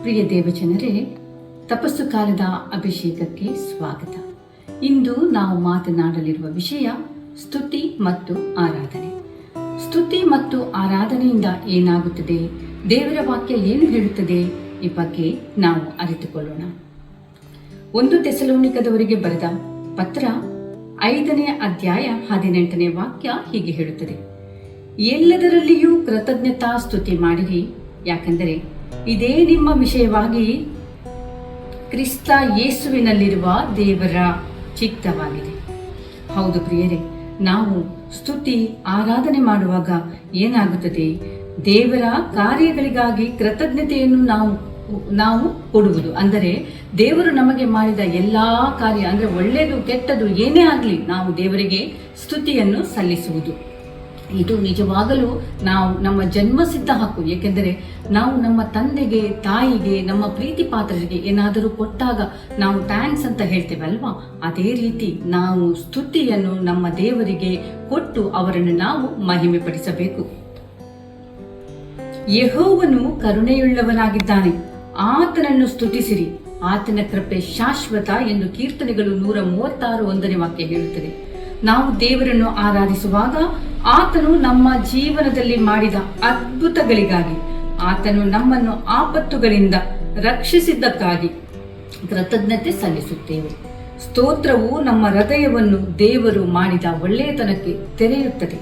ಪ್ರಿಯ ದೇವಜನರೇ, ತಪಸ್ಸು ಕಾಲದ ಅಭಿಷೇಕಕ್ಕೆ ಸ್ವಾಗತ. ಇಂದು ನಾವು ಮಾತನಾಡಲಿರುವ ವಿಷಯ ಸ್ತುತಿ ಮತ್ತು ಆರಾಧನೆ. ಸ್ತುತಿ ಮತ್ತು ಆರಾಧನೆಯಿಂದ ಏನಾಗುತ್ತದೆ, ದೇವರ ವಾಕ್ಯ ಏನು ಹೇಳುತ್ತದೆ, ಈ ಬಗ್ಗೆ ನಾವು ಅರಿತುಕೊಳ್ಳೋಣ. 1 ಥೆಸಲೋನಿಕದವರಿಗೆ ಬರೆದ ಪತ್ರ 5ನೇ ಅಧ್ಯಾಯ 18ನೇ ವಾಕ್ಯ ಹೀಗೆ ಹೇಳುತ್ತದೆ: ಎಲ್ಲದರಲ್ಲಿಯೂ ಕೃತಜ್ಞತಾ ಸ್ತುತಿ ಮಾಡಿರಿ, ಯಾಕೆಂದರೆ ಇದೇ ನಿಮ್ಮ ವಿಷಯವಾಗಿ ಕ್ರಿಸ್ತ ಯೇಸುವಿನಲ್ಲಿರುವ ದೇವರ ಚಿತ್ತವಾಗಿದೆ. ಹೌದು ಪ್ರಿಯರೇ, ನಾವು ಸ್ತುತಿ ಆರಾಧನೆ ಮಾಡುವಾಗ ಏನಾಗುತ್ತದೆ, ದೇವರ ಕಾರ್ಯಗಳಿಗಾಗಿ ಕೃತಜ್ಞತೆಯನ್ನು ನಾವು ಕೊಡುವುದು. ಅಂದರೆ ದೇವರು ನಮಗೆ ಮಾಡಿದ ಎಲ್ಲಾ ಕಾರ್ಯ, ಅಂದರೆ ಒಳ್ಳೆಯದು ಕೆಟ್ಟದು ಏನೇ ಆಗಲಿ, ನಾವು ದೇವರಿಗೆ ಸ್ತುತಿಯನ್ನು ಸಲ್ಲಿಸುವುದು. ಇದು ನಿಜವಾಗಲೂ ನಾವು ನಮ್ಮ ಜನ್ಮಸಿದ್ಧ ಹಕ್ಕು. ಏಕೆಂದರೆ ನಾವು ನಮ್ಮ ತಂದೆಗೆ, ತಾಯಿಗೆ, ನಮ್ಮ ಪ್ರೀತಿ ಪಾತ್ರರಿಗೆ ಏನಾದರೂ ಕೊಟ್ಟಾಗ ನಾವು ಥ್ಯಾಂಕ್ಸ್ ಅಂತ ಹೇಳ್ತೇವಲ್ವಾ, ಅದೇ ರೀತಿ ನಾವು ಸ್ತುತಿಯನ್ನು ನಮ್ಮ ದೇವರಿಗೆ ಕೊಟ್ಟು ಅವರನ್ನು ನಾವು ಮಹಿಮೆ ಪಡಿಸಬೇಕು. ಯೆಹೋವನು ಕರುಣೆಯುಳ್ಳವನಾಗಿದ್ದಾನೆ, ಆತನನ್ನು ಸ್ತುತಿಸಿರಿ, ಆತನ ಕೃಪೆ ಶಾಶ್ವತ ಎಂದು ಕೀರ್ತನೆಗಳು 136:1ನೇ ವಾಕ್ಯ ಹೇಳುತ್ತದೆ. ನಾವು ದೇವರನ್ನು ಆರಾಧಿಸುವಾಗ ಆತನು ನಮ್ಮ ಜೀವನದಲ್ಲಿ ಮಾಡಿದ ಅದ್ಭುತಗಳಿಗಾಗಿ, ಆತನು ನಮ್ಮನ್ನು ಆಪತ್ತುಗಳಿಂದ ರಕ್ಷಿಸಿದ್ದಕ್ಕಾಗಿ ಕೃತಜ್ಞತೆ ಸಲ್ಲಿಸುತ್ತೇವೆ. ಸ್ತೋತ್ರವು ನಮ್ಮ ಹೃದಯವನ್ನು ದೇವರು ಮಾಡಿದ ಒಳ್ಳೆಯತನಕ್ಕೆ ತೆರೆಯುತ್ತದೆ.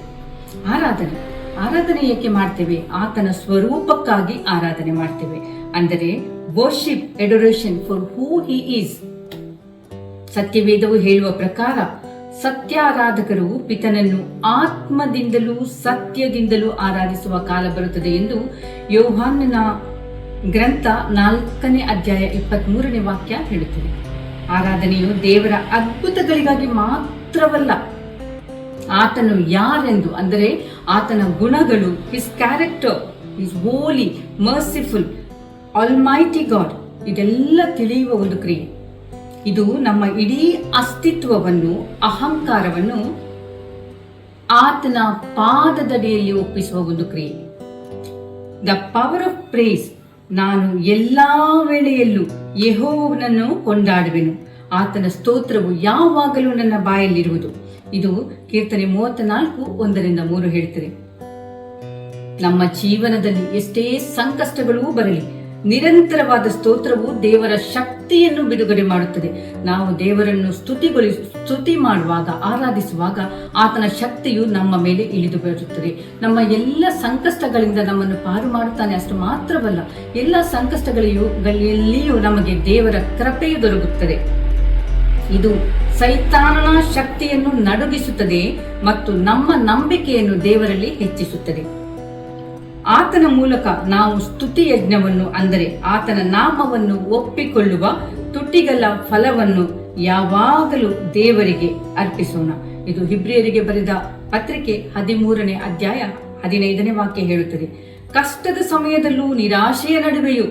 ಆರಾಧನೆ ಏಕೆ ಮಾಡ್ತೇವೆ? ಆತನ ಸ್ವರೂಪಕ್ಕಾಗಿ ಆರಾಧನೆ ಮಾಡ್ತೇವೆ. ಅಂದರೆ worship, adoration for who he is. ಸತ್ಯವೇದವು ಹೇಳುವ ಪ್ರಕಾರ ಸತ್ಯಾರಾಧಕರು ಪಿತನನ್ನು ಆತ್ಮದಿಂದಲೂ ಸತ್ಯದಿಂದಲೂ ಆರಾಧಿಸುವ ಕಾಲ ಬರುತ್ತದೆ ಎಂದು ಯೋಹಾನನ ಗ್ರಂಥ 4ನೇ ಅಧ್ಯಾಯ 23ನೇ ವಾಕ್ಯ ಹೇಳುತ್ತದೆ. ಆರಾಧನೆಯು ದೇವರ ಅದ್ಭುತಗಳಿಗಾಗಿ ಮಾತ್ರವಲ್ಲ, ಆತನು ಯಾರೆಂದು, ಅಂದರೆ ಆತನ ಗುಣಗಳು, ಹಿಸ್ ಕ್ಯಾರೆಕ್ಟರ್, ಹಿಸ್ ಹೋಲಿ, ಮರ್ಸಿಫುಲ್, ಆಲ್ಮೈಟಿ ಗಾಡ್, ಇದೆಲ್ಲ ತಿಳಿಯುವ ಒಂದು ಕ್ರಿಯೆ. ಇದು ನಮ್ಮ ಇಡೀ ಅಸ್ತಿತ್ವವನ್ನು, ಅಹಂಕಾರವನ್ನು ಆತನ ಪಾದದಡಿಯಲ್ಲಿ ಒಪ್ಪಿಸುವ ಒಂದು ಕ್ರಿಯೆ. The power of praise. ನಾನು ಎಲ್ಲಾ ವೇಳೆಯಲ್ಲೂ ಯೆಹೋವನನ್ನು ಕೊಂಡಾಡುವೆನು, ಆತನ ಸ್ತೋತ್ರವು ಯಾವಾಗಲೂ ನನ್ನ ಬಾಯಲ್ಲಿರುವುದು. ಇದು ಕೀರ್ತನೆ 34:1-3 ಹೇಳ್ತದೆ. ನಮ್ಮ ಜೀವನದಲ್ಲಿ ಎಷ್ಟೇ ಸಂಕಷ್ಟಗಳೂ ಬರಲಿ, ನಿರಂತರವಾದ ಸ್ತೋತ್ರವು ದೇವರ ಶಕ್ತಿಯನ್ನು ಬಿಡುಗಡೆ ಮಾಡುತ್ತದೆ. ನಾವು ದೇವರನ್ನು ಸ್ತುತಿ ಮಾಡುವಾಗ, ಆರಾಧಿಸುವಾಗ ಆತನ ಶಕ್ತಿಯು ನಮ್ಮ ಮೇಲೆ ಇಳಿದು ಬರುತ್ತದೆ. ನಮ್ಮ ಎಲ್ಲ ಸಂಕಷ್ಟಗಳಿಂದ ನಮ್ಮನ್ನು ಪಾರು ಮಾಡುತ್ತಾನೆ. ಅಷ್ಟು ಮಾತ್ರವಲ್ಲ, ಎಲ್ಲ ಸಂಕಷ್ಟಗಳಲ್ಲಿಯೂ ನಮಗೆ ದೇವರ ಕೃಪೆಯು ದೊರಕುತ್ತದೆ. ಇದು ಸೈತಾನನ ಶಕ್ತಿಯನ್ನು ನಡುಗಿಸುತ್ತದೆ ಮತ್ತು ನಮ್ಮ ನಂಬಿಕೆಯನ್ನು ದೇವರಲ್ಲಿ ಹೆಚ್ಚಿಸುತ್ತದೆ. ಆತನ ಮೂಲಕ ನಾವು ಸ್ತುತಿ ಯಜ್ಞವನ್ನು, ಅಂದರೆ ಆತನ ನಾಮವನ್ನು ಒಪ್ಪಿಕೊಳ್ಳುವ ತುಟಿಗಳ ಫಲವನ್ನು ಯಾವಾಗಲೂ ದೇವರಿಗೆ ಅರ್ಪಿಸೋಣ. ಇದು ಹಿಬ್ರಿಯರಿಗೆ ಬರೆದ ಪತ್ರಿಕೆ 13ನೇ ಅಧ್ಯಾಯ 15ನೇ ವಾಕ್ಯ ಹೇಳುತ್ತದೆ. ಕಷ್ಟದ ಸಮಯದಲ್ಲೂ ನಿರಾಶೆಯ ನಡುವೆಯೂ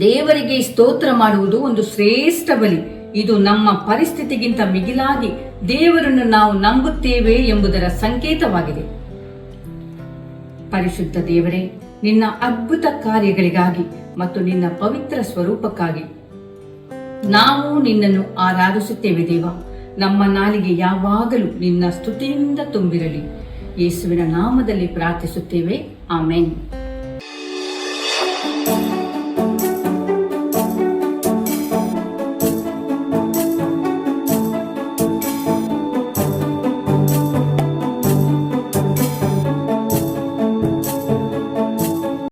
ದೇವರಿಗೆ ಸ್ತೋತ್ರ ಮಾಡುವುದು ಒಂದು ಶ್ರೇಷ್ಠ ಬಲಿ. ಇದು ನಮ್ಮ ಪರಿಸ್ಥಿತಿಗಿಂತ ಮಿಗಿಲಾಗಿ ದೇವರನ್ನು ನಾವು ನಂಬುತ್ತೇವೆ ಎಂಬುದರ ಸಂಕೇತವಾಗಿದೆ. ಪರಿಶುದ್ಧ ದೇವರೇ, ನಿನ್ನ ಅದ್ಭುತ ಕಾರ್ಯಗಳಿಗಾಗಿ ಮತ್ತು ನಿನ್ನ ಪವಿತ್ರ ಸ್ವರೂಪಕ್ಕಾಗಿ ನಾವು ನಿನ್ನನ್ನು ಆರಾಧಿಸುತ್ತೇವೆ. ದೇವ, ನಮ್ಮ ನಾಲಿಗೆ ಯಾವಾಗಲೂ ನಿನ್ನ ಸ್ತುತಿಯಿಂದ ತುಂಬಿರಲಿ. ಯೇಸುವಿನ ನಾಮದಲ್ಲಿ ಪ್ರಾರ್ಥಿಸುತ್ತೇವೆ. ಆಮೆನ್.